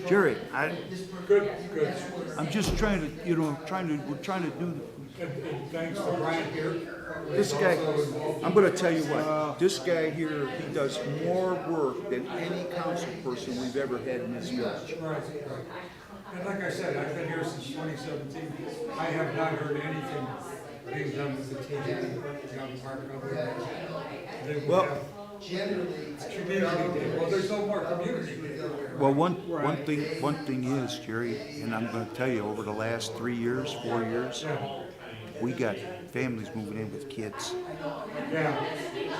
Jerry, Good. I'm just trying to, we're trying to do, And thanks to Brian here. this guy, I'm gonna tell you what, this guy here, he does more work than any council person we've ever had in this village. Right. And like I said, I've been here since 2017. I have not heard anything being done with the TJ Young Park other than they would Well- have community day. Well, there's no more community day. Well, one thing is, Jerry, and I'm gonna tell you, over the last 3 years, 4 years, we got families moving in with kids Yeah.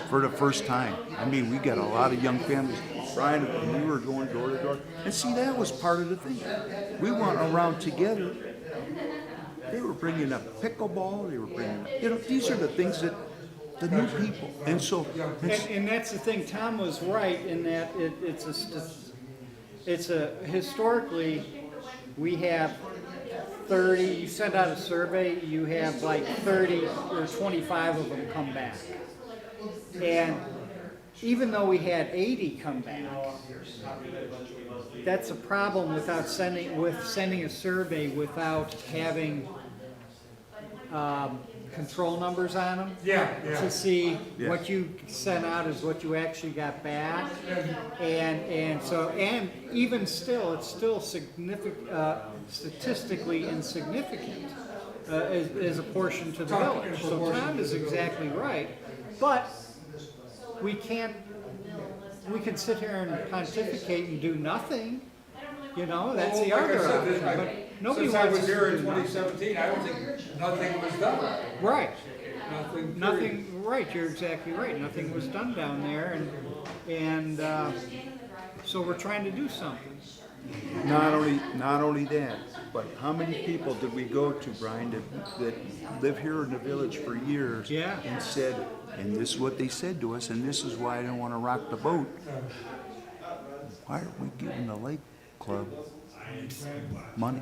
for the first time. I mean, we got a lot of young families. Brian, and we were going door to door, and see, that was part of the thing. We went around together. They were bringing up pickleball. They were bringing up, these are the things that the new people. And so, And that's the thing, Tom was right in that it's a, historically, we have 30, you send out a survey, you have like 30 or 25 of them come back. And even though we had 80 come back, that's a problem without sending a survey without having control numbers on them. Yeah. To see Yeah. what you sent out is what you actually got back. And so, and even still, it's still significant, statistically insignificant as a portion to the village. So Tom is exactly right. But we can sit here and pontificate and do nothing. That's the Well, like I other said, option. But nobody since I wants was to here in do nothing. 2017, I don't think nothing was done. Right. Nothing. period. Nothing, right, you're exactly right. Nothing was done down there, and so we're trying to do something. not only that, but how many people did we go to, Brian, that live here in the village for years? Yeah. And said, and this is what they said to us, and this is why I don't want to rock the boat. Why aren't we giving the lake club money?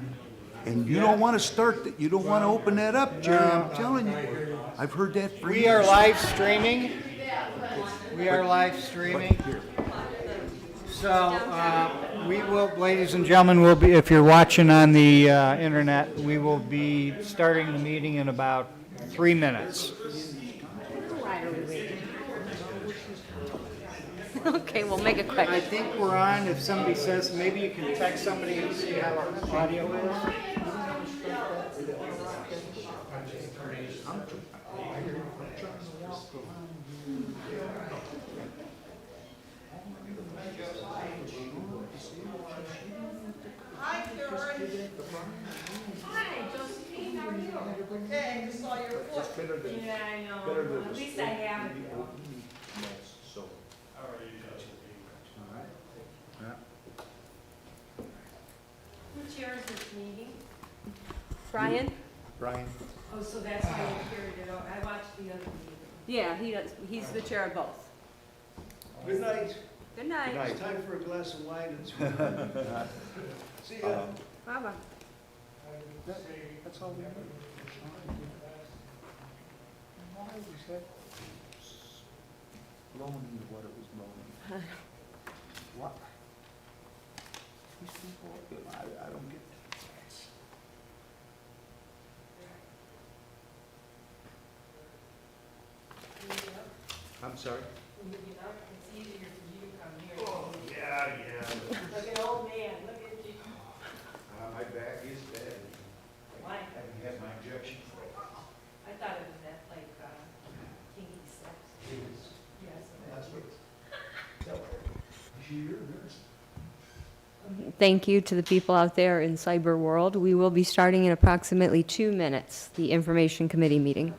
And you don't want to start that. You don't want to open that up, Jerry. I'm telling you. I've heard that for years. We are live streaming. We are live streaming. So we will, ladies and gentlemen, will be, if you're watching on the internet, we will be starting the meeting in about 3 minutes. Okay, we'll make it quick. I think we're on. If somebody says, maybe you can text somebody and see how our audio is. Hi, Karen. Hi, Josephine, how are you? Okay, I just saw your foot. Yeah, I know. At least I have it. Who chairs this meeting? Brian? Brian? Oh, so that's why you carried it over. I watched the other meeting. Yeah, he does. He's the chair of both. Good night. Good night. Good night. It's time for a glass of wine and some. See ya. Bye-bye. That's all we need. Why was that blowing into what it was blowing? What? These people, I don't get that. I'm sorry? It's easier for you to come here. Oh, yeah. Like an old man. Look at you. My back is bad. Why? I haven't had my injection. I thought it was that like kinky sex. Yes. That's what. Thank you to the people out there in cyber world. We will be starting in approximately 2 minutes, the Information Committee meeting.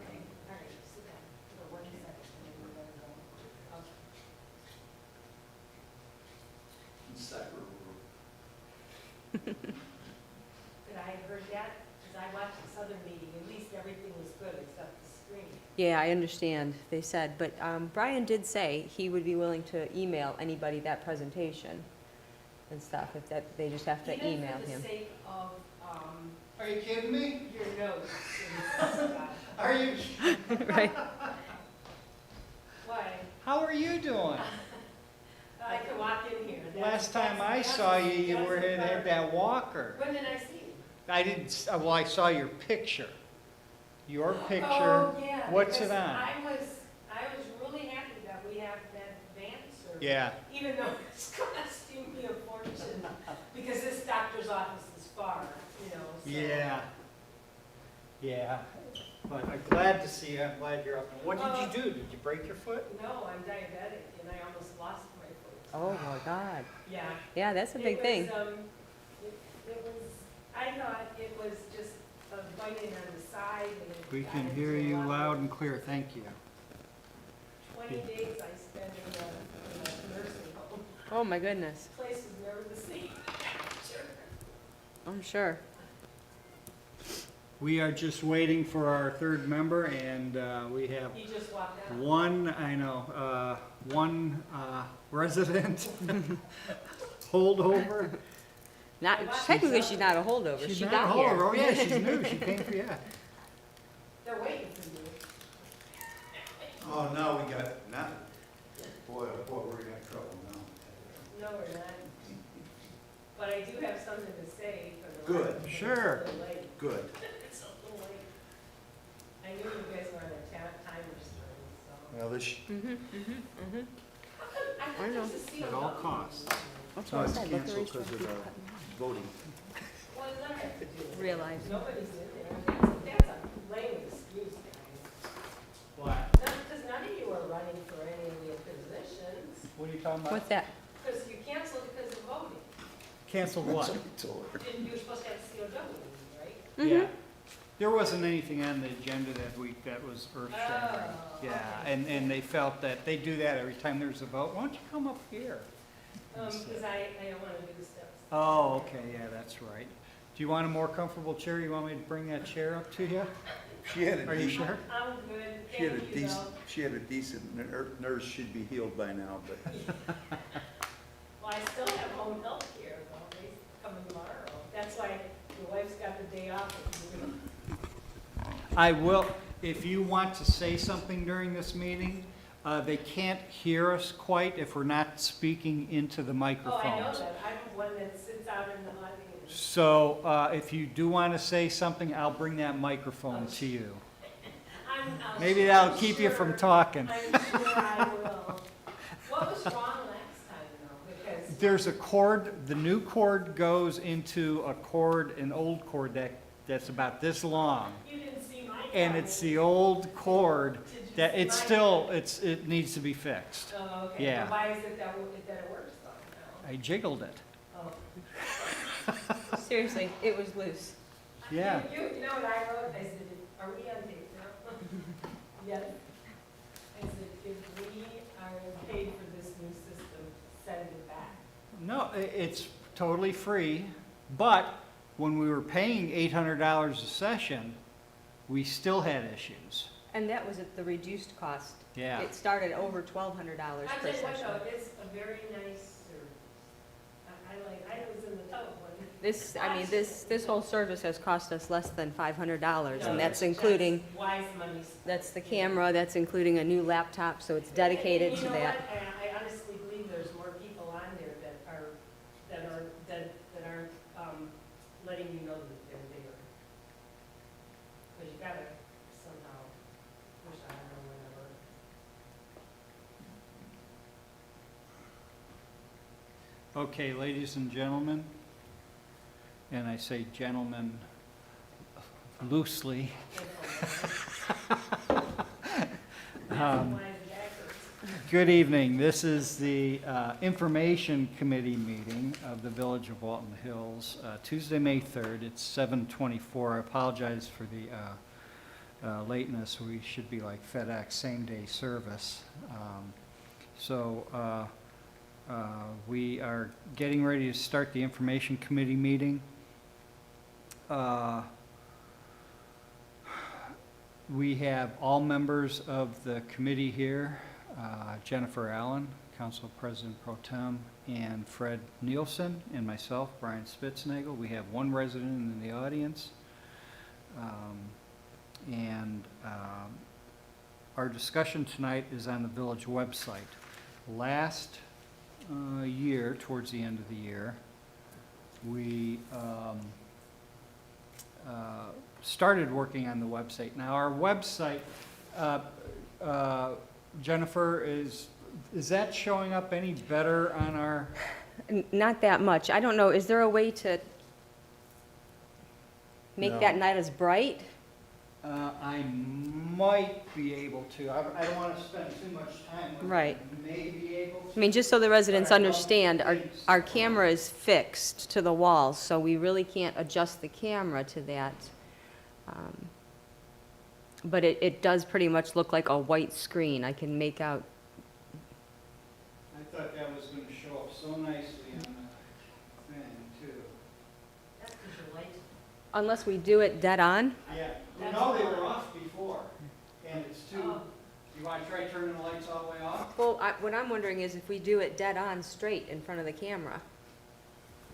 But I had heard that, because I watched this other meeting, at least everything was good except the screen. Yeah, I understand, they said, but Brian did say he would be willing to email anybody that presentation and stuff, if that, they just have to email Even for the him. sake of, Are you kidding me? your notes and stuff. Are you? Right. Why? How are you doing? I could walk in here and last time I saw you, you were, had that walker. When did I see you? I didn't, well, I saw your picture. Your picture, Oh, yeah. what's because it on? I was really happy that we have that van service. Yeah, Even though it's costing me a fortune, because this doctor's office is far, you know, so. yeah, yeah. But I'm glad to see you, I'm glad you're up. What did you do? Did you break your foot? No, I'm diabetic and I almost lost my foot. Oh, my God. Yeah. Yeah, that's a big thing. It was, I thought it was just a biting on the side and it We got can into hear a you lot of- loud and clear, thank you. 20 days I spent in a nursing home. Oh, my goodness. Place was never the same. Sure. I'm sure. We are just waiting for our third member, and we have He just walked out. one resident holdover. Not, technically, she's not a holdover. She's She not got a here. holdover. Oh, yeah, she's new. She came for, yeah. They're waiting for you. Oh, now we got, now, boy, oh boy, we're gonna have trouble now. No, we're not. But I do have something to say for the. Good. record. Sure. It's a little late. Good. It's a little late. I knew you guys were on a timer string, so. Well, this, How come, I I thought know. this was At all costs. That's no, what I it's said. Let the canceled because racetrack of be the cut. voting. What does that have to do with it? Real life. Nobody's in there. That's a lame excuse, guys. What? Because none of you are running for any of the positions. What are you talking about? What's that? Because you canceled because of voting. Canceled what? Somebody told her. You were supposed to have COW meeting, right? Yeah. There wasn't anything on the agenda that week that was earth-shattering. Oh, Yeah, okay. and they felt that they do that every time there's a vote. Why don't you come up here? Because I don't want to do the steps. Oh, okay, yeah, that's right. Do you want a more comfortable chair? You want me to bring that chair up to you? She had a Are you decent, sure? I'm good, she had a thank you decent, though. she had a decent nurse should be healed by now, but Well, I still have home health care though, they coming tomorrow. That's why your wife's got the day off. I will, if you want to say something during this meeting, they can't hear us quite if we're not speaking into the Oh, I know microphones. that, I'm one that sits out in the audience. So if you do want to say something, I'll bring that microphone to you. I'm Maybe sure- that'll keep you from talking. I'm sure I will. What was wrong last time though? Because, There's a cord, the new cord goes into a cord, an old cord that's about this long. you didn't see my. And it's the old cord Did you that see it's my- still, it needs to be fixed. Oh, okay. Yeah. Well, why is it that it works though I jiggled it. now? Oh. Seriously, it was loose. Yeah. You know what I wrote? I said, are we on tape now? Yes. I said, if we are paid for this new system, send it back. No, it's totally free, but when we were paying $800 a session, we still had issues. And that was at the reduced cost. Yeah. It started over $1,200 I'm per saying, what session. though, it's a very nice service. I was in the tub when. This, I mean, this whole service has cost us less than $500, No, and that's including, Wise money. spent. that's the camera, that's including a new laptop, so it's dedicated And to you know that. what? I honestly believe there's more people on there that aren't letting you know that they're there. Because you gotta somehow push on them whenever. Okay, ladies and gentlemen, and I say gentlemen loosely. Good evening. This is the Information Committee meeting of the Village of Walton Hills, Tuesday, May 3rd. It's 7:24. I apologize for the lateness. We should be like FedEx, same-day service. We are getting ready to start the Information Committee meeting. We have all members of the committee here, Jennifer Allen, Council President Pro Tem, and Fred Nielsen, and myself, Brian Spitznagel. We have one resident in the audience. Our discussion tonight is on the village website. Last year, towards the end of the year, we started working on the website. Now, our website, Jennifer, is that showing up any better on our? Not that much. I don't know, is there a way to make that not as bright? I might be able to. I don't want to spend too much time with it. Right. I may be able to. I mean, just so the residents understand, our camera is fixed to the wall, so we really can't adjust the camera to that. But it does pretty much look like a white screen. I can make out, I thought that was going to show up so nicely on the thing, too. That's because your light, unless we do it dead on. Yeah, you know they were off before, and it's too, you want to try turning the lights all the way off? Well, what I'm wondering is if we do it dead on straight in front of the camera.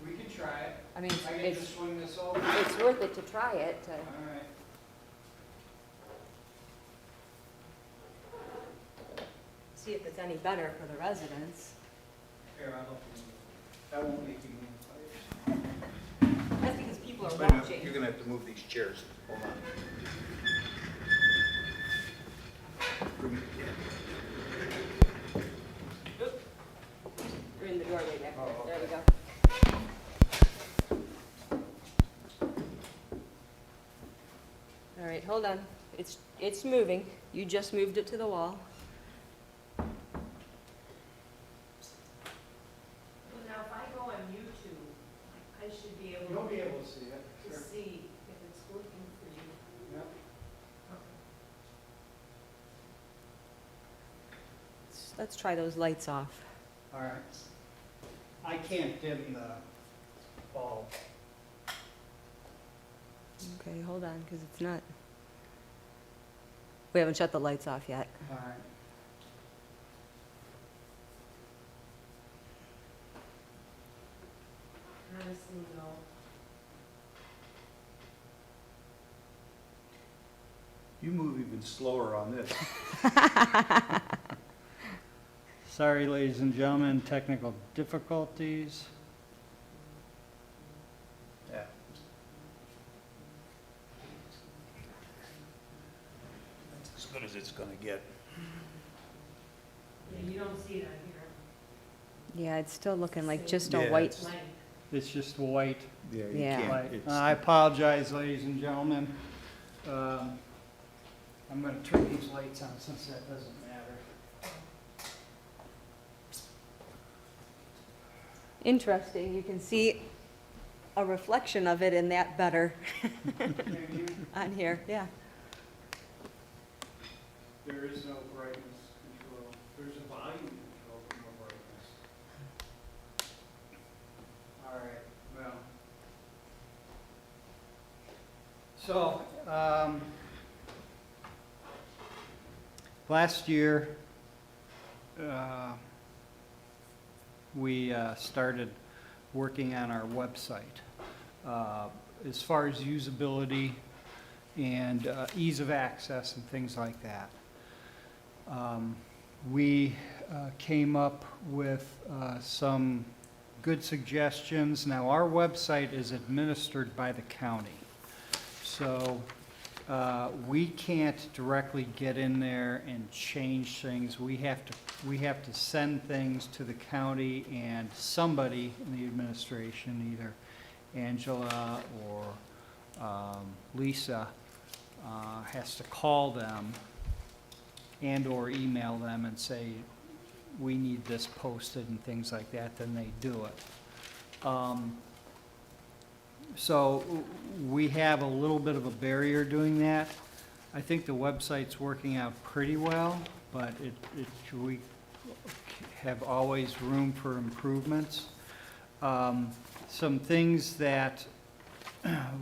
We can try it. I mean, I can it's, just swing this over. it's worth it to try it, to. All right. See if it's any better for the residents. Here, I'll help you. That won't make you move fires. That's because people are Wait a minute, watching. you're gonna have to move these chairs. Hold on. Bring it in. We're in the doorway back there. Oh, There we go. All right, hold on. It's moving. You just moved it to the wall. well, now if I go on YouTube, I should be You'll able be able to see it. to Sure. see if it's working for you. Yep. Let's try those lights off. All right. I can't dim the bulb. Okay, hold on, because it's not. We haven't shut the lights off yet. All right. Honestly, no. You move even slower on this. Sorry, ladies and gentlemen, technical difficulties. Yeah. That's as good as it's gonna get. Yeah, you don't see it on here. Yeah, it's still looking like just Yeah, a white. it's- Light. It's just white Yeah, you Yeah. can't. light. It's- I apologize, ladies and gentlemen. I'm going to turn these lights on since that doesn't matter. Interesting, you can see a reflection of it in that better on here, yeah. There is no brightness control. There's a volume control, but no brightness. All right, well. So, last year, we started working on our website. As far as usability and ease of access and things like that. We came up with some good suggestions. Now, our website is administered by the county. So we can't directly get in there and change things. We have to send things to the county, and somebody in the administration, either Angela or Lisa, has to call them and or email them and say, we need this posted and things like that, then they do it. So we have a little bit of a barrier doing that. I think the website's working out pretty well, but we have always room for improvements. Some things that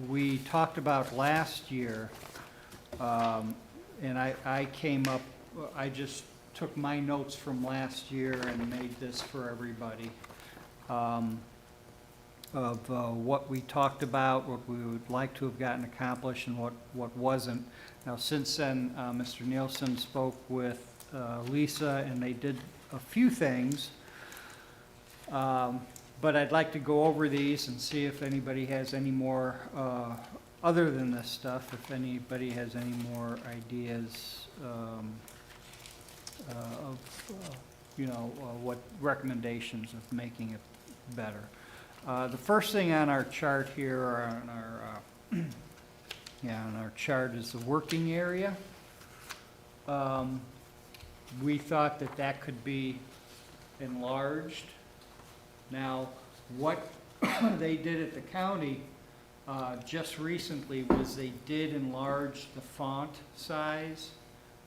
we talked about last year, and I came up, I just took my notes from last year and made this for everybody, of what we talked about, what we would like to have gotten accomplished, and what wasn't. Now, since then, Mr. Nielsen spoke with Lisa, and they did a few things. But I'd like to go over these and see if anybody has any more, other than this stuff, if anybody has any more ideas of, what recommendations of making it better. The first thing on our chart here, or on our, on our chart is the working area. We thought that that could be enlarged. Now, what they did at the county just recently was they did enlarge the font size,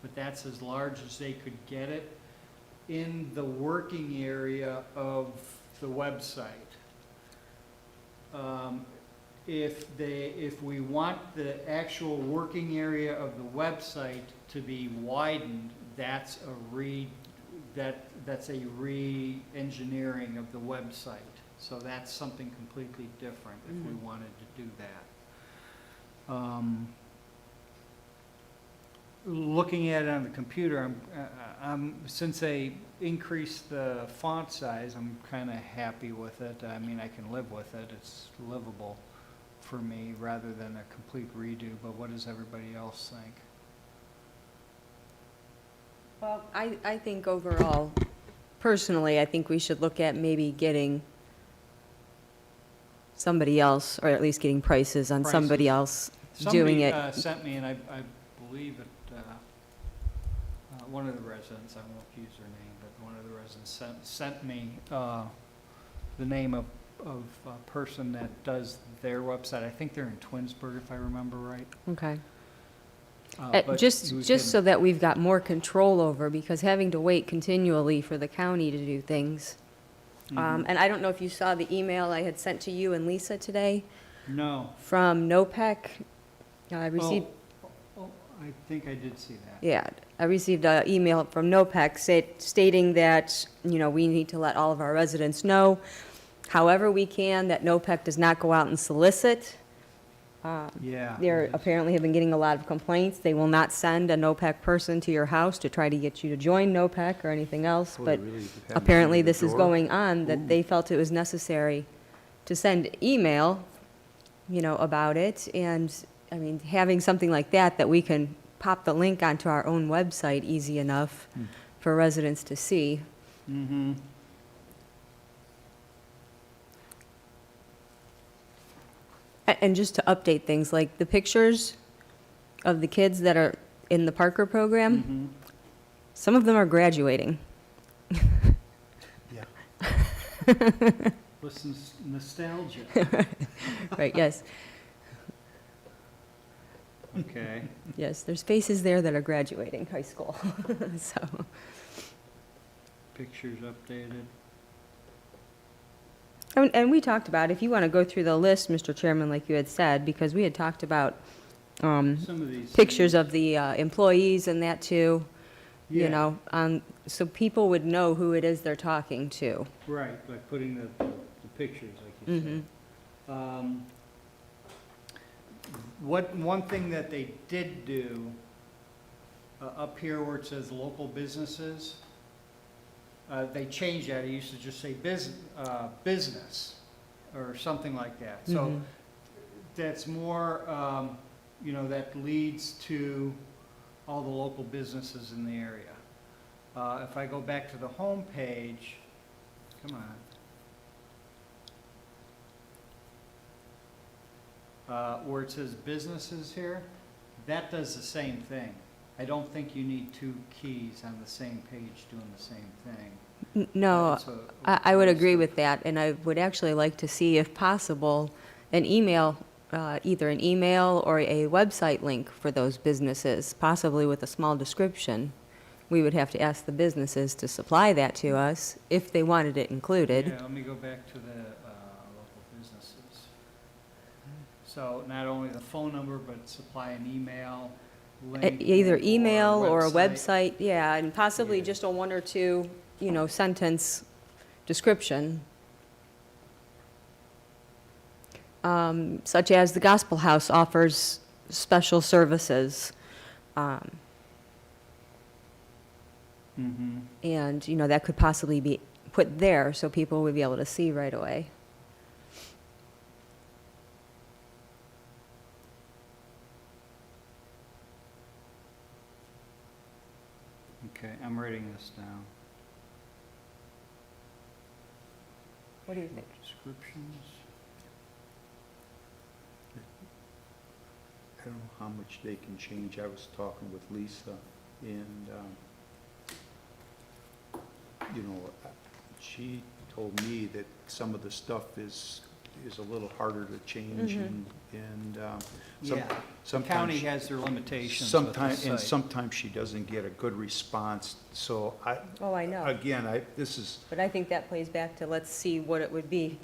but that's as large as they could get it in the working area of the website. If we want the actual working area of the website to be widened, that's a re-engineering of the website. So that's something completely different if we wanted to do that. Looking at it on the computer, since they increased the font size, I'm kind of happy with it. I mean, I can live with it. It's livable for me rather than a complete redo. But what does everybody else think? Well, I think overall, personally, I think we should look at maybe getting somebody else, or at least getting prices on somebody else doing it. Somebody sent me, and I believe it, one of the residents, I won't use their name, but one of the residents sent me the name of a person that does their website. I think they're in Twinsburg, if I remember right. Okay. But Just he was so that we've got more control over, because having to wait continually for the county to do things. Mhm. And I don't know if you saw the email I had sent to you and Lisa today No. from NOPEC. I received, Oh, I think I did see that. yeah, I received an email from NOPEC stating that, we need to let all of our residents know, however we can, that NOPEC does not go out and solicit. Yeah. They it is. apparently have been getting a lot of complaints. They will not send a NOPEC person to your house to try to get you to join NOPEC or anything else, Oh, but they really haven't apparently seen the this is door? going on, Ooh. that they felt it was necessary to send email, about it. And, I mean, having something like that we can pop the link onto our own website easy enough for residents to see. Mm-hmm. And just to update things, like the pictures of the kids that are in the Parker program, Mm-hmm. some of them are graduating. Listen, nostalgia. Right, yes. Okay. Yes, there's faces there that are graduating high school, so. Pictures updated. And we talked about, if you want to go through the list, Mr. Chairman, like you had said, because we had talked about Some of these. pictures of the employees and that too, Yeah. so people would know who it is they're talking to. Right, like putting the pictures, like you said. Mhm. One thing that they did do, up here where it says local businesses, they changed that. It used to just say business, or something like that. So Mhm. that's more, that leads to all the local businesses in the area. If I go back to the home page, come on. Where it says businesses here, that does the same thing. I don't think you need two keys on the same page doing the same thing. No, So- I would agree with that, and I would actually like to see, if possible, an email, either an email or a website link for those businesses, possibly with a small description. We would have to ask the businesses to supply that to us if they wanted it included. Yeah, let me go back to the local businesses. So not only the phone number, but supply an email, link. Either email or a website. website, yeah, and possibly Yeah. just a one or two, sentence description. Such as the Gospel House offers special services. Mm-hmm. And, that could possibly put there so people would be able to see right away. Okay, I'm writing this down. What do you think? Descriptions. I don't know how much they can change. I was talking with Lisa, and, you know, she told me that some of the stuff is a little harder to change, and some- Yeah, the sometimes. county has their limitations with the Sometimes, and site. sometimes she doesn't get a good response, so Oh, I know. again, this is, But I think that plays back to, let's see what it would be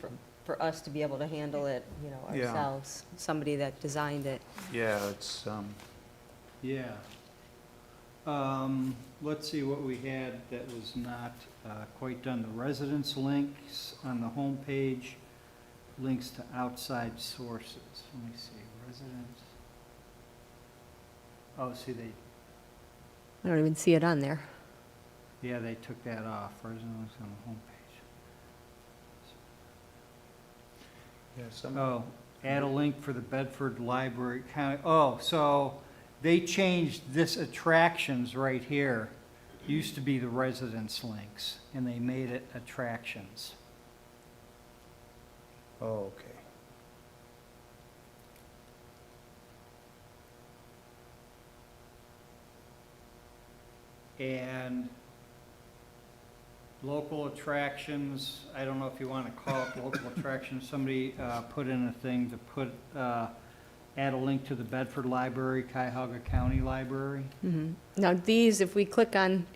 for us to be able to handle it, you know, Yeah. ourselves, somebody that designed it. yeah, it's, Yeah. Let's see what we had that was not quite done. The residence links on the home page, links to outside sources. Let me see, residence. Oh, see, I don't even see it on there. yeah, they took that off, residence on the home page. yeah, some. Oh, add a link for the Bedford Library County, oh, so they changed this attractions right here. Used to be the residence links, and they made it attractions. Oh, okay. And local attractions, I don't know if you want to call it local attractions, somebody put in a thing to put, add a link to the Bedford Library, Cuyahoga County Library. Now, these, if you click on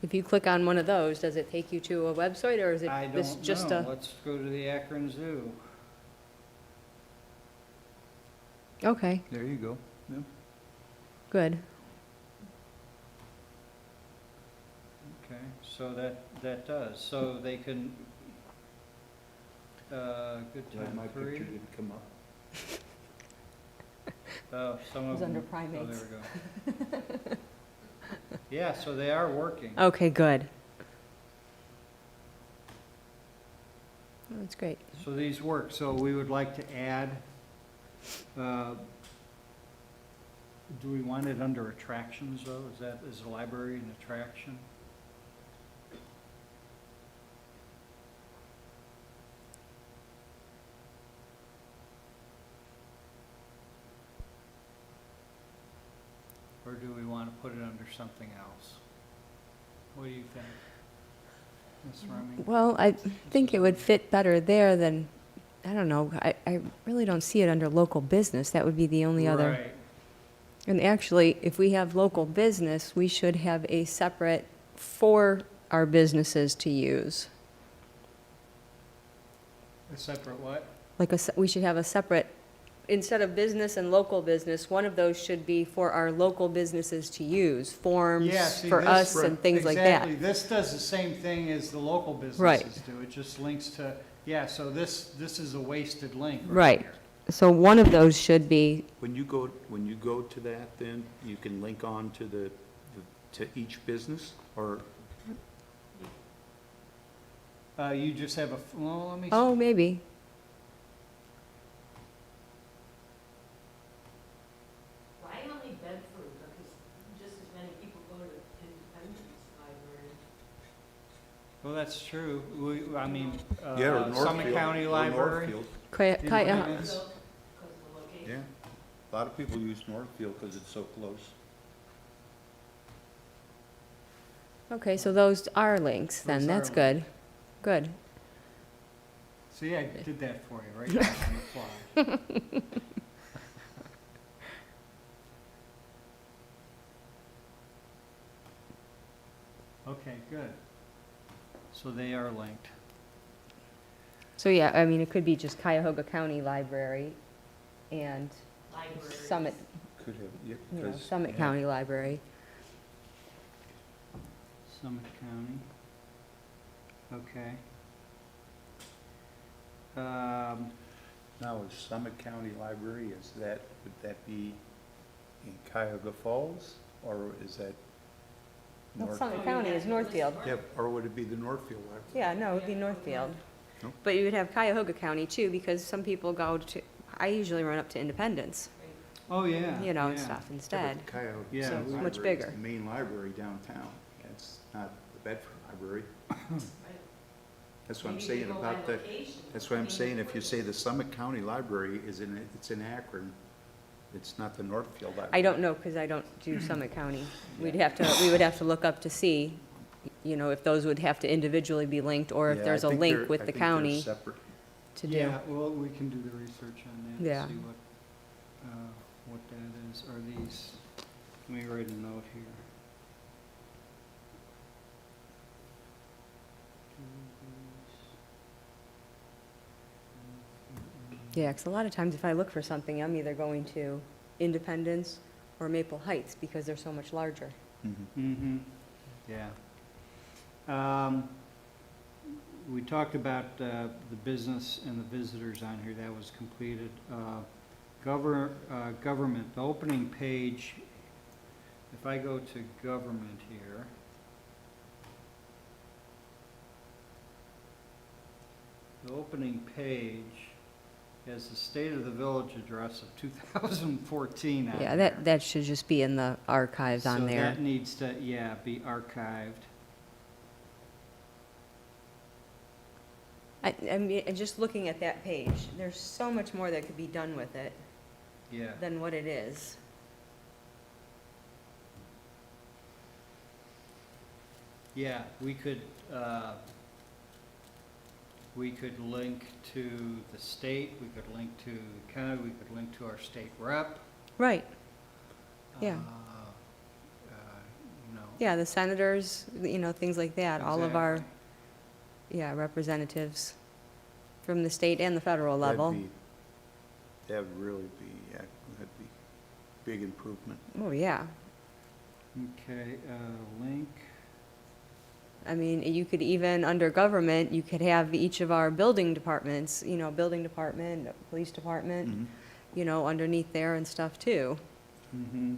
one of those, does it take you to a website, or is it I this don't just know, let's go to the Akron Zoo. Okay, There you go. Yeah. good. Okay, so that does, so they can, good Glad time my picture 3. didn't come up. Oh, some It of was them. under Oh, primates. there we go. Yeah, so they are working. Okay, good. Oh, that's great. So these work, so we would like to add, do we want it under attractions though? Is the library an attraction? Or do we want to put it under something else? What do you think? Ms. Remy? Well, I think it would fit better there than, I don't know, I really don't see it under local business. That would be the only other. Right. And actually, if we have local business, we should have a separate for our businesses to use. A separate what? Like we should have a separate, instead of business and local business, one of those should be for our local businesses to use, forms Yeah, see, for this- us and things like that. Exactly, this does the same thing as the local Right. businesses do. It just links to, yeah, so this is a wasted link right Right. here. So one of those should be, When you go to that, then you can link on to to each business, or, You just have a, well, let me. oh, maybe. Why only Bedford? Because just as many people go to Independence Library. Well, that's true. I mean, yeah, or Northfield. Summit County or Library. Northfield. Independence. Because of the location. Yeah, a lot of people use Northfield because it's so close. Okay, so those are links then. Those are That's good. Good. See, I did that for you, right now on the fly. Okay, good. So they are linked. So yeah, I mean, it could be just Cuyahoga County Library and Libraries. Summit, Could have, yeah, you know, 'cause- Summit yeah. County Library. Summit County. Okay. Now, is Summit County Library, would that be in Cuyahoga Falls, or is that North- Summit County is Northfield. Yeah, or would it be the Northfield Library? Yeah, no, it'd be Northfield. No. But you would have Cuyahoga County too, because some people go to, I usually run up to Independence, Oh, yeah. you know, and yeah. stuff Yeah, instead. but Cuyahoga Yeah, County it's much Library is bigger. the main library downtown. It's not the Bedford Library. That's what I'm Maybe saying you go about by the, location. that's what I I'm mean, saying, if you say the Summit County Library is in, it's in Akron, it's not the Northfield Library. I don't know, because I don't do Summit County. We would have to look up to see, you know, if those would have to individually be linked, or if Yeah, there's I a think link they're- with I the think they're county separate. to do. Yeah, well, we can do the research on that Yeah. and see what that is. Are these, let me write a note here. Yeah, because a lot of times if I look for something, I'm either going to Independence or Maple Heights, because they're so much larger. Mhm. Mm-hmm, yeah. We talked about the business and the visitors on here, that was completed. Government, the opening page, if I go to government here, the opening page has the State of the Village address of 2014 on Yeah, there. that should just be in the archives on So there. that needs to, yeah, be archived. I mean, and just looking at that page, there's so much more that could be done with it Yeah. than what it is. Yeah, we could link to the state, we could link to the county, we could link to our state rep. Right, Yeah. You know. yeah, the senators, you know, things like that, all of our, Exactly. yeah, representatives from the state and the federal level. That'd really be, yeah, that'd be big improvement. Oh, yeah. Okay, link, I mean, you could even, under government, you could have each of our building departments, you know, building department, police department, Mhm. you know, underneath there and stuff too. mm-hmm.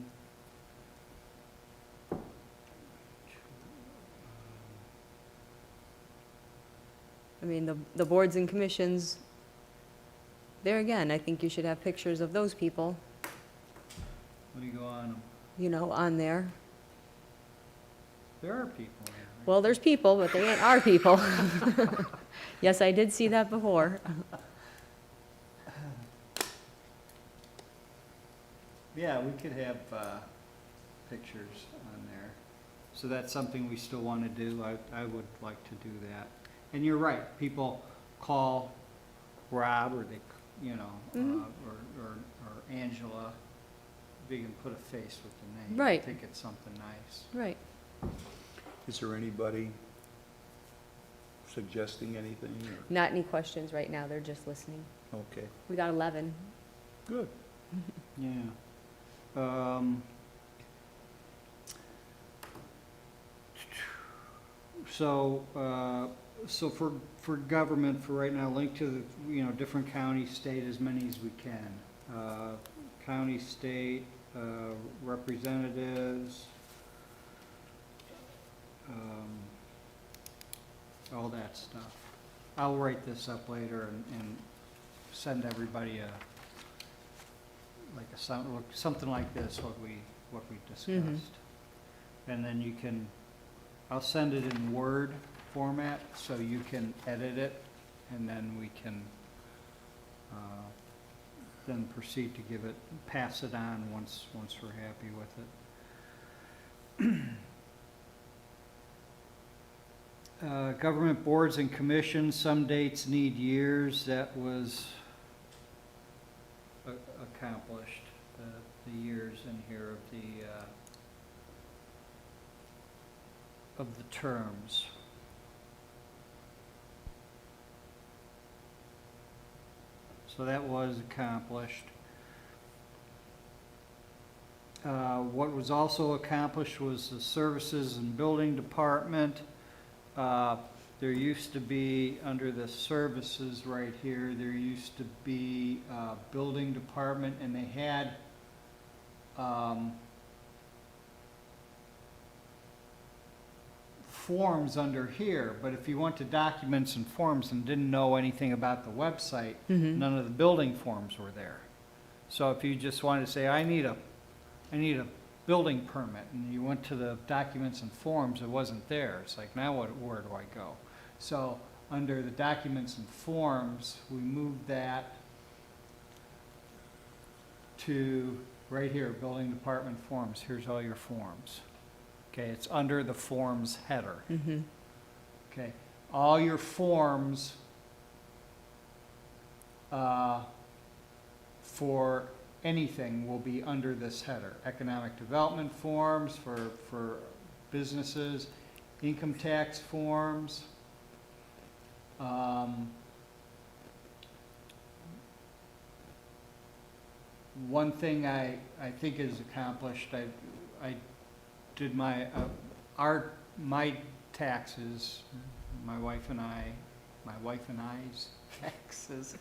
I mean, the boards and commissions, there again, I think you should have pictures of those people, What do you go on 'em? you know, on there. There are people in there. Well, there's people, but they ain't our people. Yes, I did see that before. Yeah, we could have pictures on there. So that's something we still want to do. I would like to do that. And you're right, people call Rob or they, you know, Mhm. or Angela. They can put a face with the name. Right. I think it's something nice. Right. Is there anybody suggesting anything? or- Not any questions right now, they're just listening. Okay, We got 11. good. Yeah. So for government, for right now, link to the, you know, different county, state, as many as we can. County, state, representatives, all that stuff. I'll write this up later and send everybody something like this, what we discussed. And then you can, I'll send it in Word format, so you can edit it, and then we can then proceed to pass it on once we're happy with it. Government boards and commissions, some dates need years, that was accomplished, the years in here of the terms. So that was accomplished. What was also accomplished was the services and building department. There used to be, under the services right here, there used to be building department, and they had, 'cause forms under here, but if you went to documents and forms and didn't know anything about the website, none of the building forms were there. So if you just wanted to say, I need a building permit, and you went to the documents and forms, it wasn't there. It's like, now where do I go? So under the documents and forms, we moved that to right here, building department forms. Here's all your forms. Okay, it's under the forms header. Okay, all your forms for anything will be under this header. Economic development forms for businesses, income tax forms, one thing I think is accomplished, I did my taxes, my wife and I's taxes.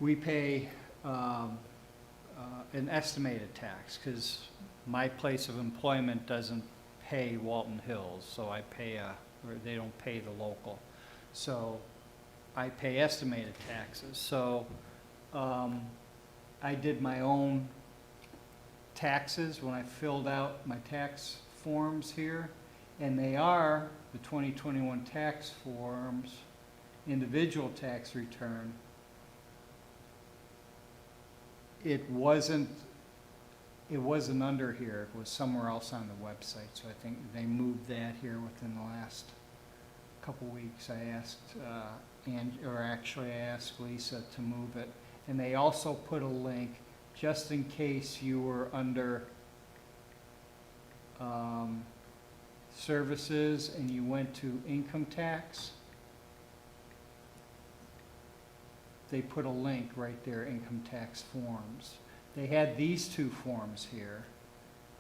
We pay an estimated tax, because my place of employment doesn't pay Walton Hills, so I pay or they don't pay the local. So I pay estimated taxes. So I did my own taxes when I filled out my tax forms here, and they are the 2021 tax forms, individual tax return. It wasn't under here, it was somewhere else on the website, so I think they moved that here within the last couple weeks. I asked, I asked Lisa to move it, and they also put a link, just in case you were under services and you went to income tax. They put a link right there, income tax forms. They had these two forms here,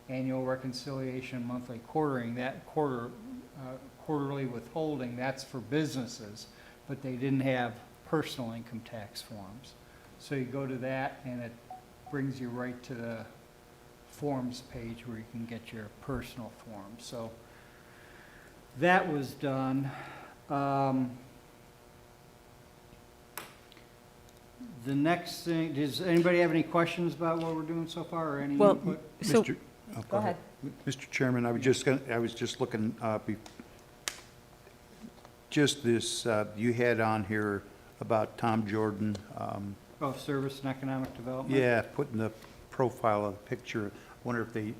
annual reconciliation, monthly quartering, that quarterly withholding, that's for businesses, but they didn't have personal income tax forms. So you go to that and it brings you right to the forms page where you can get your personal forms. So that was done. The next thing, does anybody have any questions about what we're doing so far, or any Well, input? so, Go ahead. Mr. Chairman, I was just looking, just this, you had on here about Tom Jordan, Oh, service and economic development? yeah, putting the profile of the picture. I wonder if they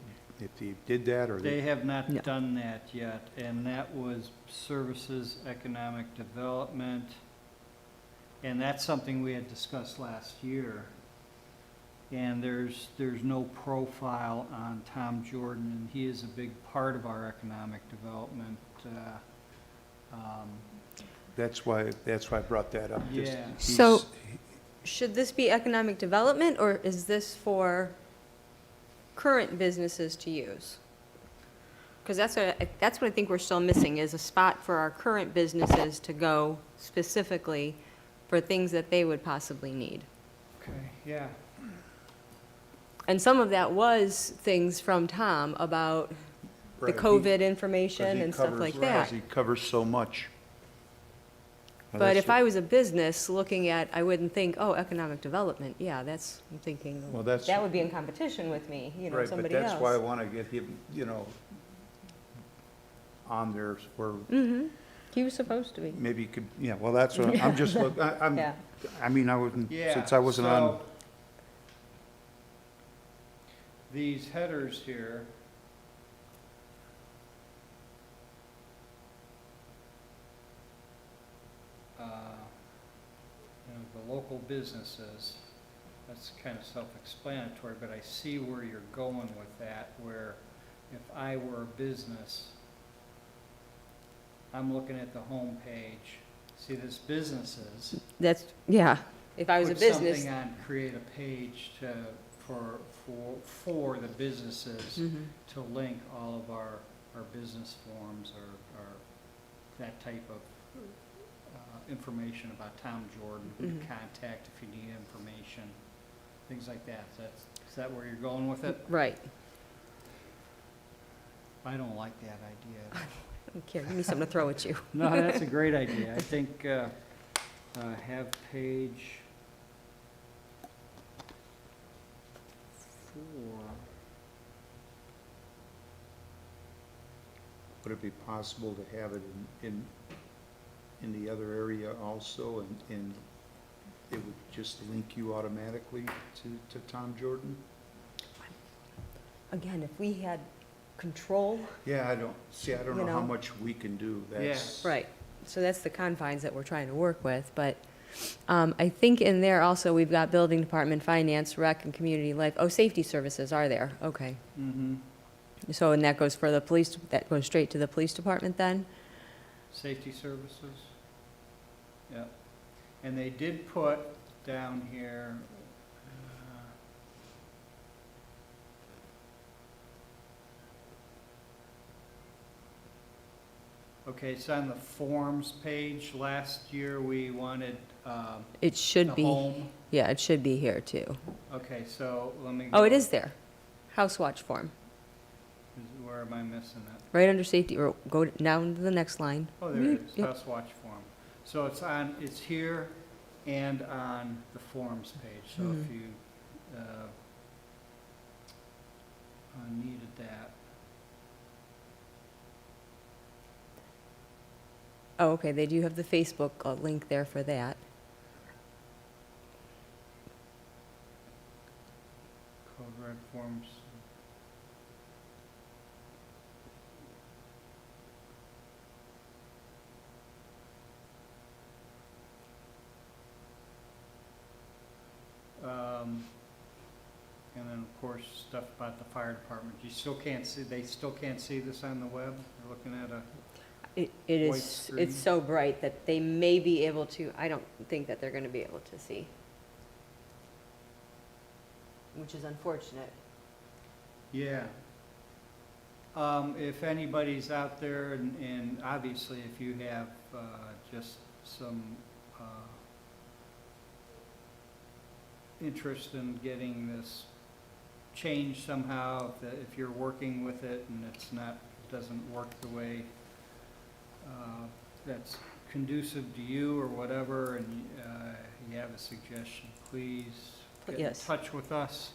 did that, or They have No. not done that yet, and that was services, economic development, and that's something we had discussed last year. And there's no profile on Tom Jordan, and he is a big part of our economic development. That's why I brought that up. Just- Yeah. he's- So- should this be economic development, or is this for current businesses to use? Because that's what I think we're still missing, is a spot for our current businesses to go specifically for things that they would possibly need. Okay, yeah. And some of that was things from Tom about the Right, COVID he- information 'cause he and stuff covers- like right, that. He covers so much. Well, But that's if I was a business looking at, I wouldn't think, oh, economic development, yeah, that's, I'm thinking, Well, that's- that would be in competition with me, you know, Right, but somebody else. that's why I want to get him, on there where Mm-hmm, he was supposed to be, maybe you could, yeah, well, that's what, I'm just look, yeah. I mean, I wouldn't, Yeah, since I wasn't on, so these headers here, the local businesses, that's kind of self-explanatory, but I see where you're going with that, where if I were a business, I'm looking at the home page, see this businesses. That's, yeah, if I was a Put business. something on, create a page for the businesses Mhm. to link all of our business forms or that type of information about Tom Jordan, who to Mhm. contact if you need information, things like that. Is that where you're going with it? Right, I don't like that idea. I don't care, give me something to throw at you. No, that's a great idea. I think, have page 4. Would it be possible to have it in the other area also, and it would just link you automatically to Tom Jordan? Again, if we had control, Yeah, I don't You know how know. much we can do. That's right, so that's the confines that we're trying to work with, but I think in there also, we've got building department, finance, rec, and community life. Oh, safety services are there, okay. Mm-hmm. So, and that goes for the police, that goes straight to the police department then? Safety services. Yeah. And they did put down here, okay, it's on the forms page. Last year, we wanted It the should be, home. yeah, it should be here too. Okay, so let me. Oh, it go- is there. House watch form, Where am I missing it? right under safety, or go down to the next line. Oh, there it is, Yep. House Watch Form. So it's here and on the forms page, so if you needed that. Oh, okay, they do have the Facebook link there for that. Code Red Forms. And then, of course, stuff about the fire department. You still can't see, they still can't see this on the web? They're looking at a, It White is, screen. it's so bright that they may be able to, I don't think that they're gonna be able to see. Which is unfortunate. yeah. If anybody's out there, and obviously if you have just some interest in getting this changed somehow, if you're working with it and it's not, doesn't work the way that's conducive to you or whatever, and you have a suggestion, please get in Yes. touch with us.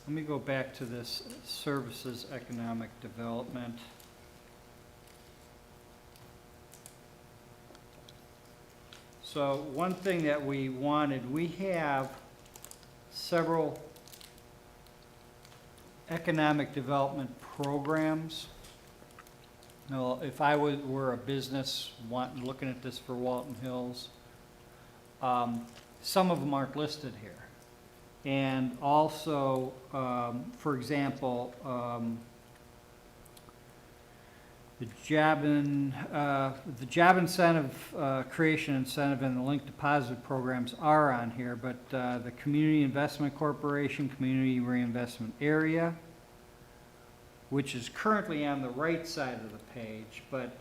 Let me go back to this services economic development. So one thing that we wanted, we have several economic development programs. Now, if I were a business looking at this for Walton Hills, some of them aren't listed here. And also, for example, the job incentive, creation incentive and the linked deposit programs are on here, but the Community Investment Corporation, Community Reinvestment Area, which is currently on the right side of the page, but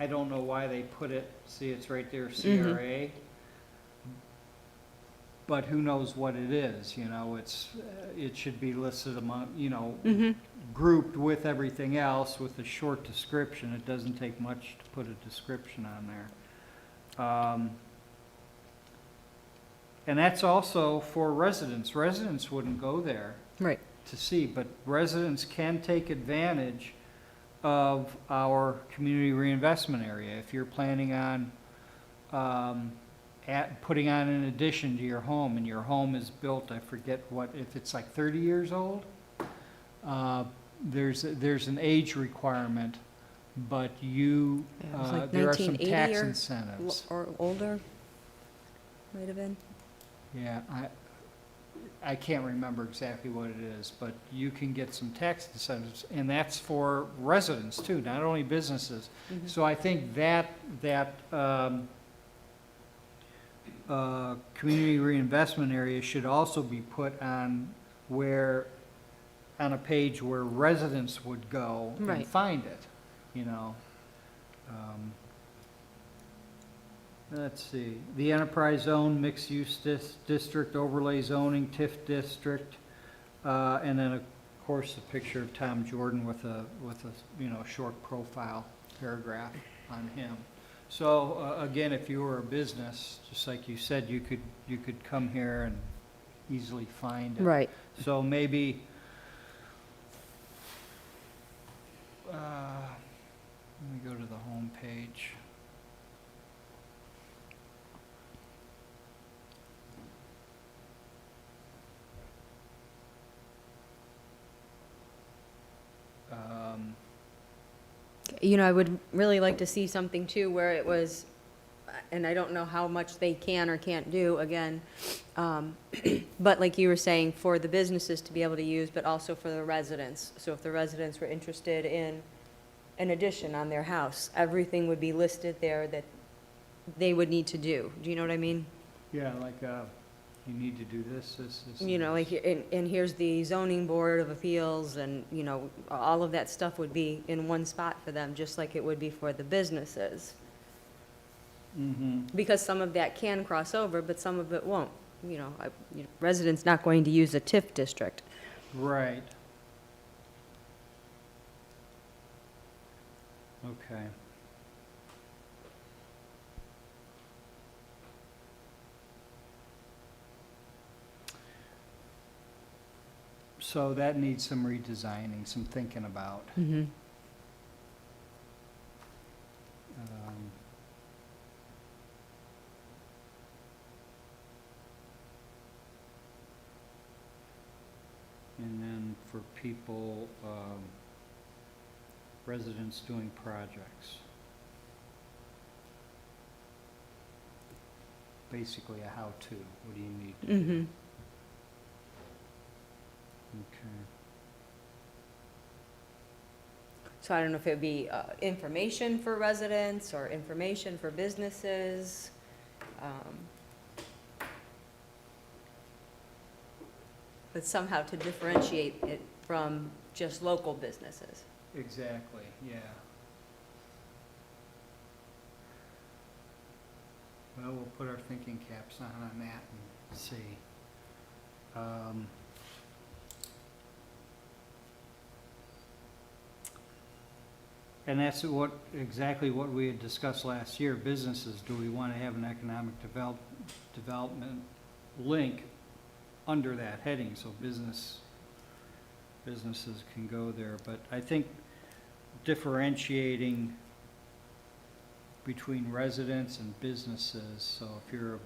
I don't know why they put it, see it's right there, CRA. But who knows what it is, you know, it should be listed among, you know, grouped with everything else with a short description. It doesn't take much to put a description on there. And that's also for residents. Residents wouldn't go there Right. to see, but residents can take advantage of our community reinvestment area. If you're planning on putting on an addition to your home, and your home is built, I forget what, if it's like 30 years old, there's an age requirement, but you, Yeah, it was like there are some 1980 tax or incentives. Or older, might have been. Yeah, I can't remember exactly what it is, but you can get some tax incentives, and that's for residents too, not only businesses. So I think that community reinvestment area should also be put on a page where residents would go and Right. find it, you know. Let's see, the enterprise zone, mixed-use district, overlay zoning, TIF district, and then of course, a picture of Tom Jordan with a, you know, short profile paragraph on him. So, again, if you were a business, just like you said, you could come here and easily find it. Right. So maybe, let me go to the home page. You know, I would really like to see something too where it was, and I don't know how much they can or can't do, again, but like you were saying, for the businesses to be able to use, but also for the residents. So if the residents were interested in an addition on their house, everything would be listed there that they would need to do. Do you know what I mean? Yeah, like, you need to do this, and You know, like, and here's the zoning board of appeals, and, you know, all of that stuff would be in one spot for them, just like it would be for the businesses. Mm-hmm. Because some of that can cross over, but some of it won't. You know, residents not going to use a TIF district. Right. Okay. So that needs some redesigning, some thinking about. Mm-hmm. Um, And then for people, residents doing projects. Basically a how-to, what do you need to do? Mm-hmm. Okay. So I don't know if it would be information for residents or information for businesses. But somehow to differentiate it from just local businesses. Exactly, yeah. Well, we'll put our thinking caps on that and see. And that's exactly what we had discussed last year, businesses, do we want to have an economic development link under that heading, so businesses can go there, but I think differentiating between residents and businesses, so if you're a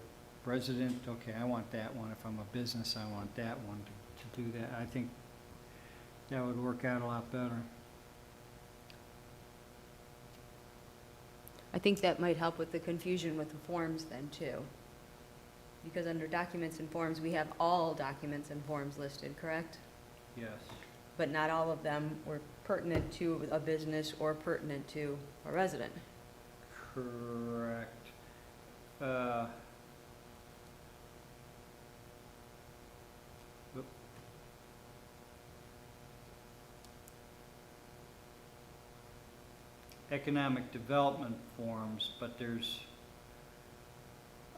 resident, okay, I want that one, if I'm a business, I want that one to do that, I think that would work out a lot better. I think that might help with the confusion with the forms then too. Because under documents and forms, we have all documents and forms listed, correct? Yes. But not all of them were pertinent to a business or pertinent to a resident. Correct. Oop. Economic development forms, but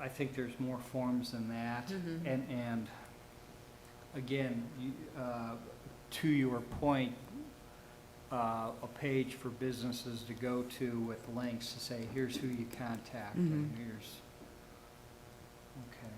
I think there's more forms than that. Mhm. And again, to your point, a page for businesses to go to with links to say, here's who you contact, and Mhm. here's, okay.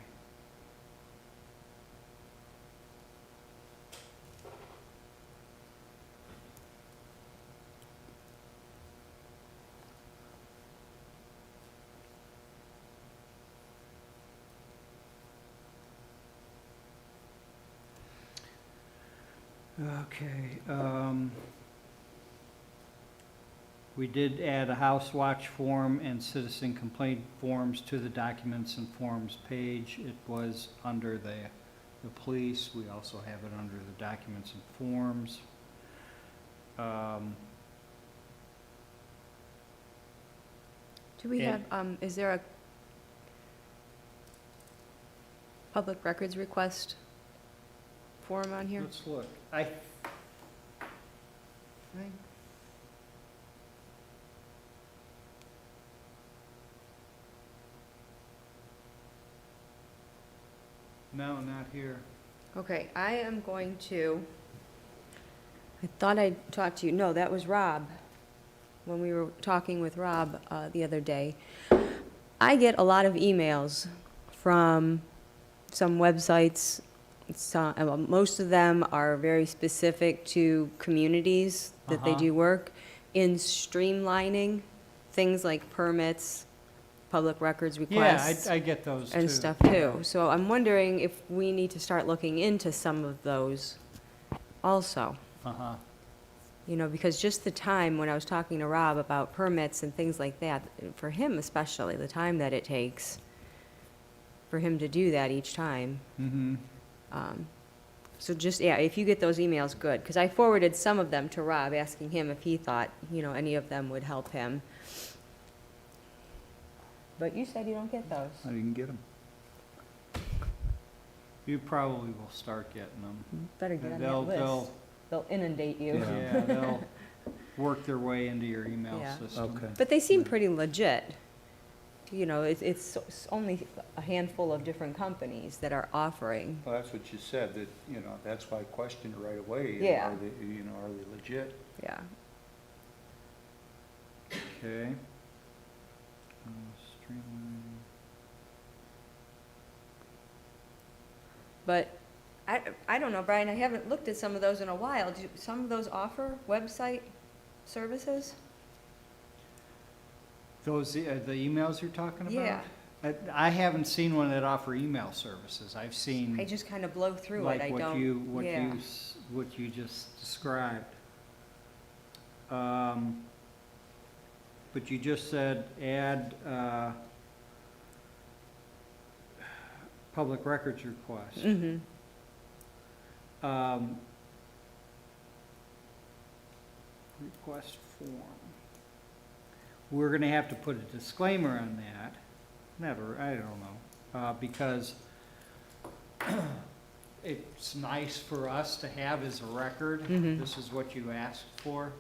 Okay, we did add a house watch form and citizen complaint forms to the documents and forms page. It was under the police. We also have it under the documents and forms. Do we And- have, is there a public records request form on here? Let's look. I think. No, not here. Okay, I am going to I thought I talked to you, no, that was Rob, when we were talking with Rob the other day. I get a lot of emails from some websites. Most of them are very specific to communities that they do work in streamlining things like permits, public records requests. Yeah, I get those too. And stuff too. So I'm wondering if we need to start looking into some of those also. Uh-huh. You know, because just the time when I was talking to Rob about permits and things like that, for him especially, the time that it takes for him to do that each time. Mm-hmm. So just, yeah, if you get those emails, good. Because I forwarded some of them to Rob, asking him if he thought, you know, any of them would help him. But you said you don't get those. I didn't get them. You probably will start getting them. Better get on that They'll- list. They'll inundate you. Yeah, they'll work their way into your email Yeah. system. Okay. But they seem pretty legit. You know, it's only a handful of different companies that are offering. Well, that's what you said, that, you know, that's why I questioned it right away. Yeah. Are they, you know, are they legit? Yeah. Okay. Streamline. But I don't know, Brian, I haven't looked at some of those in a while. Do some of those offer website services? Those, the emails you're talking about? Yeah. I haven't seen one that offer email services. I've I seen just kind of blow through it. like I what don't. you, yeah. what you just described. But you just said add, public records request. Mm-hmm. Request form. We're gonna have to put a disclaimer on that, never, I don't know, because it's nice for us to have as a record, Mhm. this is what you asked for,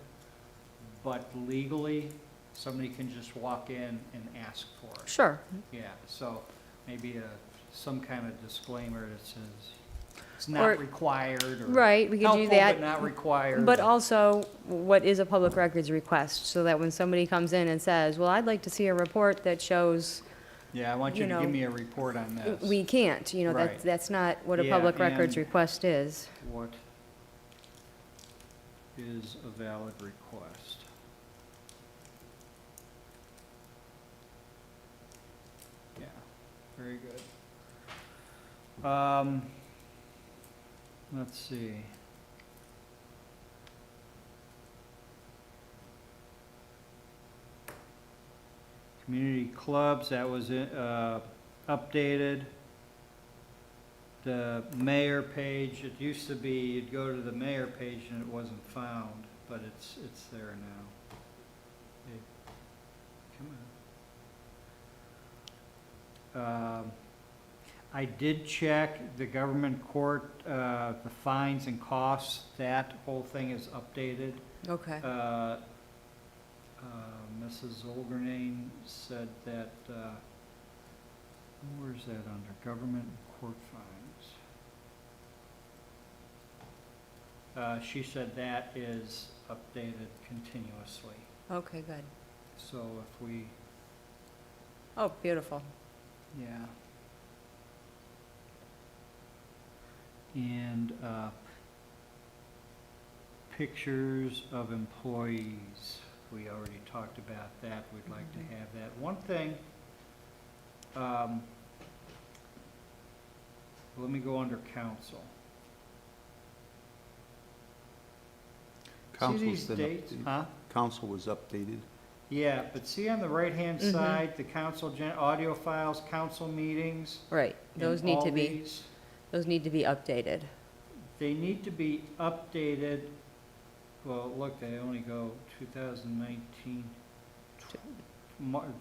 but legally, somebody can just walk in and ask for it. Sure. Yeah, so maybe some kind of disclaimer that says it's Or- not required, or Right, we could do helpful that. but not required. But also, what is a public records request? So that when somebody comes in and says, well, I'd like to see a report that shows, Yeah, I want you you to know, give me a report on this. we can't, you know, Right. that's not what a Yeah, public records and- request is. What is a valid request? Yeah, very good. Let's see. Community clubs, that was updated. The mayor page, it used to be, you'd go to the mayor page and it wasn't found, but it's there now. Hey, come on. I did check the government court, the fines and costs, that whole thing is updated. Okay. Mrs. Olgernane said that, where's that under, government and court fines? She said that is updated continuously, Okay, good. so if we, Oh, beautiful. yeah. And, pictures of employees, we already talked about that, we'd like to have that. One thing, let me go under council. See Council's these been dates? updated. Huh? Council was updated. Yeah, but see on the right-hand Mhm. side, the council audio files, council meetings. Right, those and need all to be, these, those need to be updated. they need to be updated. Well, look, they only go 2019.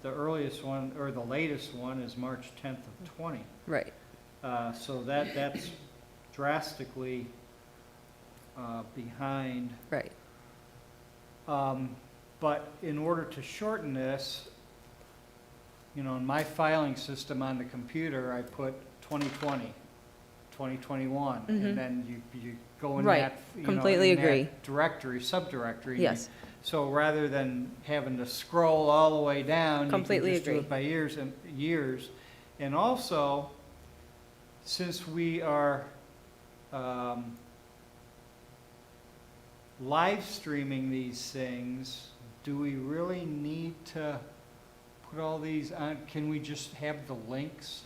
The earliest one, or the latest one is March 10th of 20. Right. So that's drastically behind. Right. But in order to shorten this, you know, in my filing system on the computer, I put 2020. 2021, and then you go in Right. that, you know, Completely in that agree. directory, subdirectory. Yes. So rather than having to scroll all the way down, Completely you can just do agree. it by years and years. And also, since we are live streaming these things, do we really need to put all these on? Can we just have the links?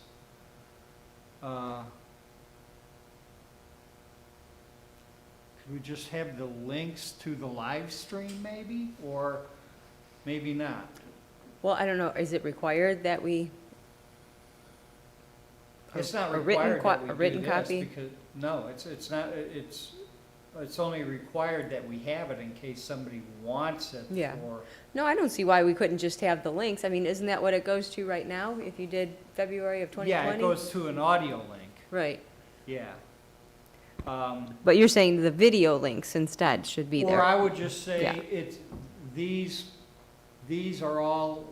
Could we just have the links to the live stream maybe, or maybe not? Well, I don't know, is it required that we, It's not a written required that we a written do this, copy? because, no, it's not, it's only required that we have it in case somebody wants it Yeah. for. no, I don't see why we couldn't just have the links. I mean, isn't that what it goes to right now, if you did February of 2020? Yeah, it goes to an audio link, Right, yeah. but you're saying the video links instead should be Or there? I would just say, Yeah. these are all,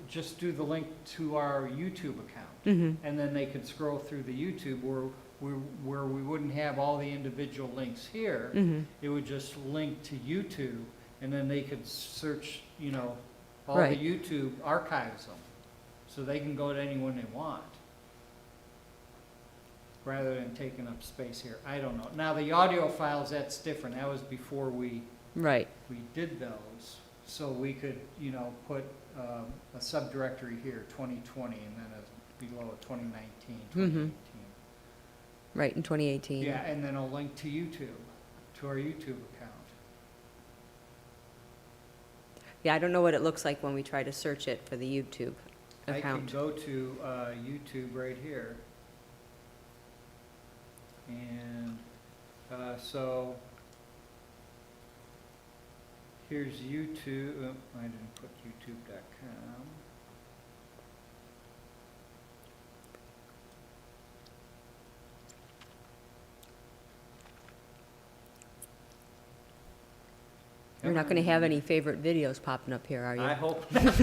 just do the link to our YouTube account. Mhm. And then they could scroll through the YouTube where we wouldn't have all the individual links here. Mhm. It would just link to YouTube, and then they could search, you know, all the Right. YouTube archives them. So they can go to anyone they want. Rather than taking up space here. I don't know. Now, the audio files, that's different. That was before we Right, did those. So we could, you know, put a subdirectory here, 2020, and then below it, 2019, 2018. right, in 2018. Yeah, and then a link to YouTube, to our YouTube account. Yeah, I don't know what it looks like when we try to search it for the YouTube I can account. go to YouTube right here. And so here's YouTube. Oh, I didn't put youtube.com. You're not gonna have any favorite videos popping up here, are you? I hope not.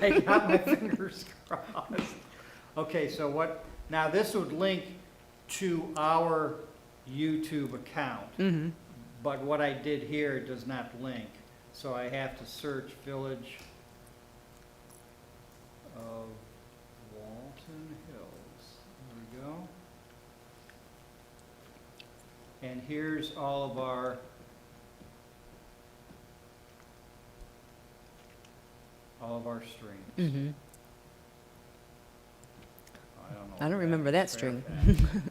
I got my fingers crossed. Okay, so what, now this would link to our YouTube account, Mm-hmm, but what I did here does not link. So I have to search Village of Walton Hills. There we go. And here's all of our streams. mm-hmm. I don't know. I don't if remember that is fair string. back.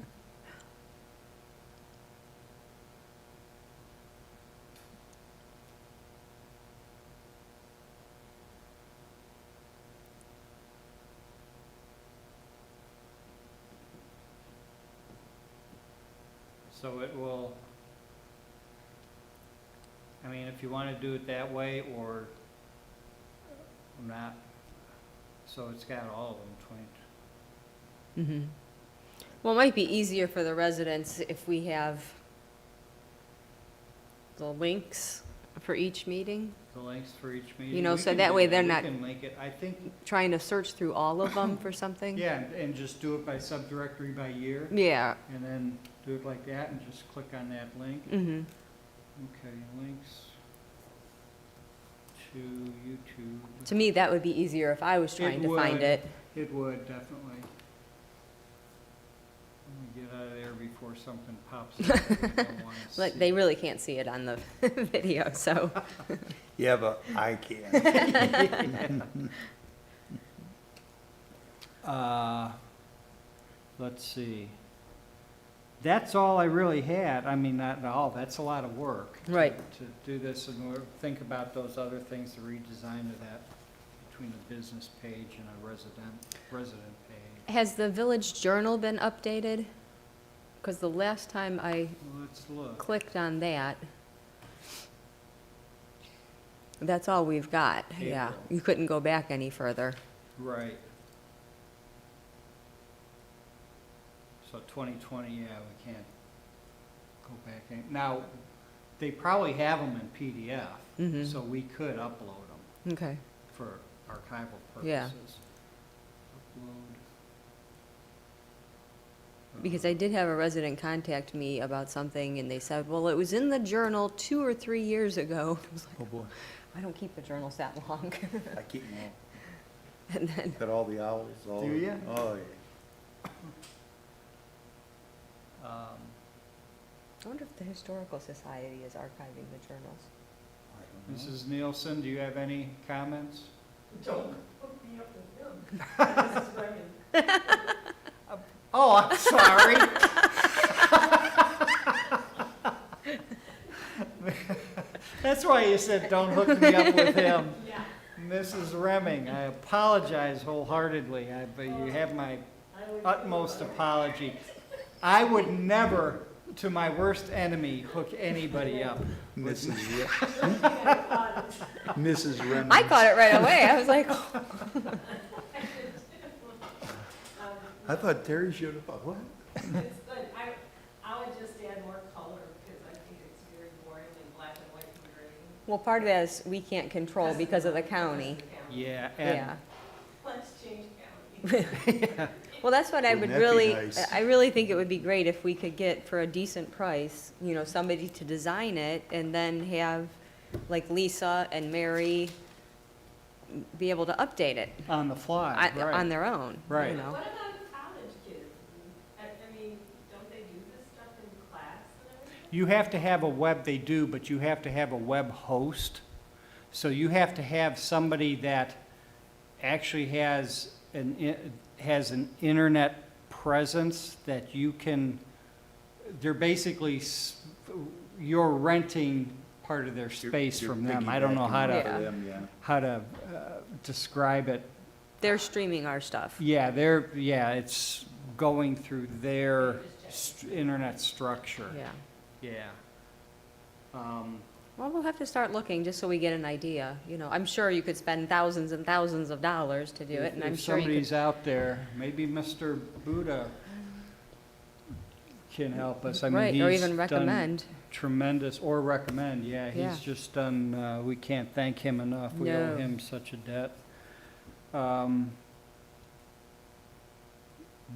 So it will, I mean, if you want to do it that way or not, so it's got all of them, 20. Mm-hmm. Well, it might be easier for the residents if we have the links for each meeting, The links for each meeting. You know, We so can that do way they're We not- can make it, I think, trying to search through all of them for something. yeah, and just do it by subdirectory by year, Yeah, and then do it like that and just click on that link. mm-hmm, Okay, links to YouTube. to me, that would be easier if I was trying to find would. it. It would, definitely. Let me get out of there before something pops up that I don't wanna Like, see. they really can't see it on the video, so. Yeah, but I can. Let's see. That's all I really had. I mean, not all, that's a lot of work. Right. To do this and think about those other things, the redesign of that between the business page and a resident page. Has the Village Journal been updated? Because the last time I Let's look. clicked on that, that's all we've got, yeah. April. You couldn't go back any further. Right. So 2020, yeah, we can't go back. Now, they probably have them in PDF, Mhm. so we could upload them Okay, for archival purposes. Yeah. Upload. Because I did have a resident contact me about something, and they said, well, it was in the journal 2 or 3 years ago. I was like, Oh, boy. I don't keep the journals that long. I keep them all. And then, Got all the owls, all. Do ya? Oh, yeah. I wonder if the Historical Society is archiving the journals. I don't know. Mrs. Nielsen, do you have any comments? Don't hook me up with him. This is Brendan. Oh, I'm sorry. That's why you said, don't hook me up with him. Yeah. Mrs. Remming, I apologize wholeheartedly, but you have my utmost apology. I would never, to my worst enemy, hook anybody up. Mrs. Mrs. Remens. I caught it right away. I was like, oh. I thought Terry showed up. What? It's good. I would just add more color because I think it's very boring in black and white and gray. Well, part of that is we can't control because of the county. Yeah, Yeah. Let's change county. Well, that's what I would Wouldn't that be really, nice? I really think it would be great if we could get, for a decent price, you know, somebody to design it and then have, like, Lisa and Mary be able to update it on the fly, on right. their own, Right. you know? What about college kids? I mean, don't they do this stuff in class and everything? You have to have a web, they do, but you have to have a web host. So you have to have somebody that actually has an internet presence that you can, they're basically, you're renting part of their space You're from them. I don't know how piggybacking to, off of them, yeah. how to describe it. They're streaming our stuff. Yeah, it's going through their internet structure. Yeah. Yeah. Well, we'll have to start looking, just so we get an idea, you know. I'm sure you could spend thousands and thousands of dollars to do it, and I'm If sure you could. somebody's out there, maybe Mr. Buddha can help us. I mean, Right, or he's even done recommend. tremendous, or recommend, yeah. Yeah. He's just done, we can't thank him enough. We owe No. him such a debt.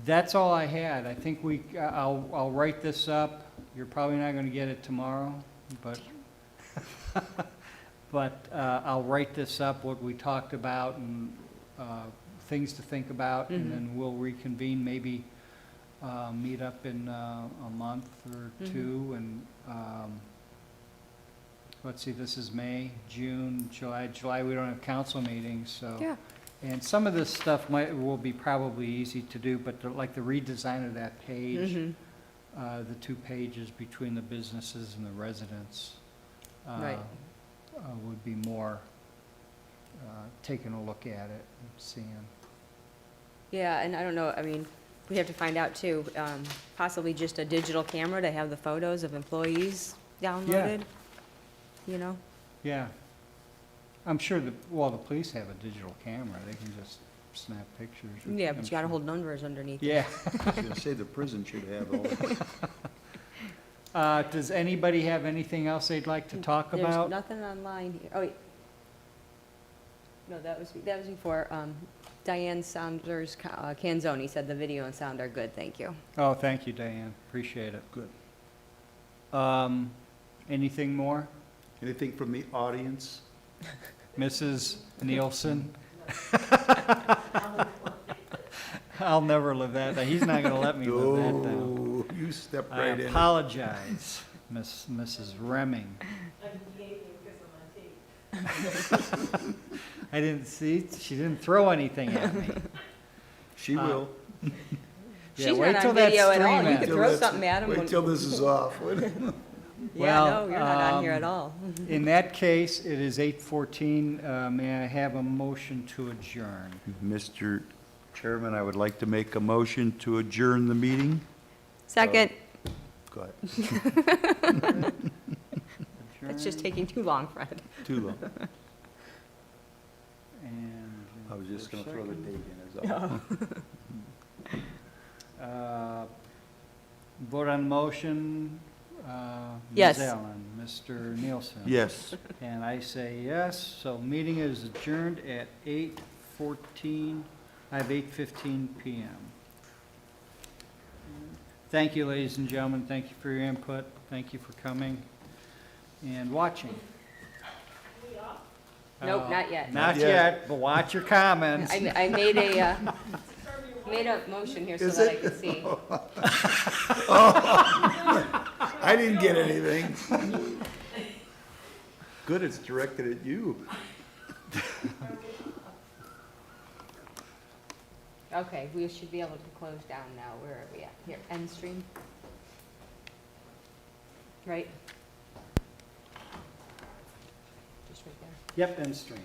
That's all I had. I think I'll write this up. You're probably not gonna get it tomorrow, but, I'll write this up, what we talked about, and things to think about, and then we'll reconvene, maybe meet up in a month or two, and let's see, this is May, June, July, we don't have council meetings, so. Yeah. And some of this stuff will be probably easy to do, but like the redesign of that page, the 2 pages between the businesses and the residents. Right. Would be more, taking a look at it and seeing. Yeah, and I don't know, I mean, we have to find out too, possibly just a digital camera to have the photos of employees downloaded, you know? Yeah. I'm sure the police have a digital camera, they can just snap pictures. Yeah, but I'm you gotta sure. hold numbers underneath. Yeah. I was gonna say the prison should have all. Does anybody have anything else they'd like to talk There's about? nothing online here. Oh, wait. No, that was before. Diane Saunders Canzoni said the video and sound are good, thank you. Oh, thank you, Diane, appreciate it. Good. Anything more? Anything from the audience? Mrs. Nielsen? I'll never live that down. He's not gonna let me live that down. Oh, you stepped I right in. apologize, Mrs. Remming. I'm behaving because I'm on tape. I didn't see, she didn't throw anything at me. She will. Yeah, She's wait not till on that video at stream all. You ends. could Till throw that's- something at him. Wait till this is off. Yeah, Well, no, you're not on here at um, all. In that case, it is 8:14. May I have a motion to adjourn? Mr. Chairman, I would like to make a motion to adjourn the meeting. Second, Go ahead. it's just taking too long, Fred. Too long. And, I was just gonna throw the date in as well. Vote on motion. Yes. Ms. Allen, Mr. Nielsen. Yes. And I say yes, so meeting is adjourned at 8:14, I have 8:15 PM. Thank you, ladies and gentlemen. Thank you for your input. Thank you for coming and watching. Nope, not yet. Not Not yet. yet, but watch your comments. I made a motion here so Is that I it? could see. I didn't get anything. Good, it's directed at you. Okay, we should be able to close down now. Where are we at? Here, end stream. Right? Just right there. Yep, end stream.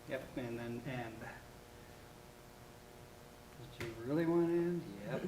Yep, and then end. Did you really want to end? Yep.